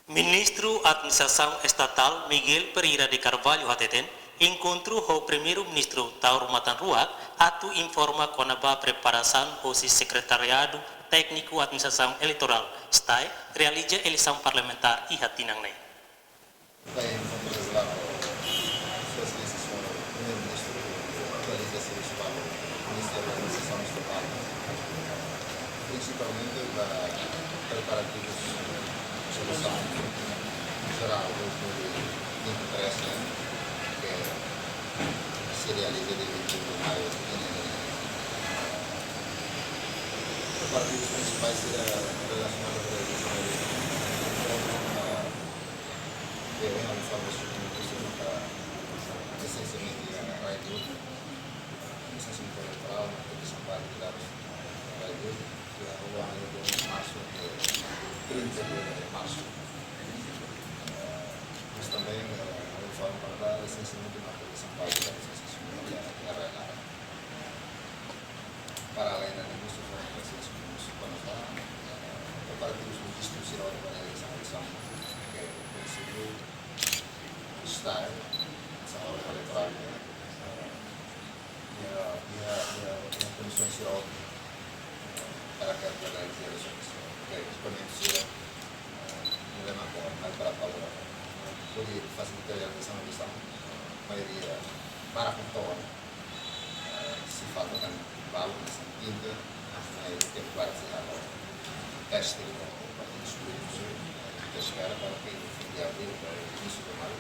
Ministro Administração Estatal Miguel Pereira de Carvalho Hateten encontrou o primeiro-ministro Tauro Matanrua atu informa com a preparação do secretariado técnico administração eleitoral STAE realiza eleição parlamentar e hatinang nei. Principalmente da preparativos de solução geral do interesse que se realiza de 21 de maio. Os preparativos principais serão relacionados à realização de uma reforma institucional para essencialmente a rádio, essencialmente eleitoral, a proteção para a rádio. O ano de março, 30 de março. Mas também a reforma para dar essencialmente uma proteção para a RLA. Para além da indústria, para ser quando está, preparativos logísticos serão para a eleição, que o princípio está essa hora eleitoral e a comissão será para que a eleições que exponencia um elemento mais para a palavra poder facilitar a realização da eleição, a maioria para a contorno se falta também vale nessa medida, mas tem que fazer o teste do partido escolhido que espera para que no fim de abril, para o início de maio,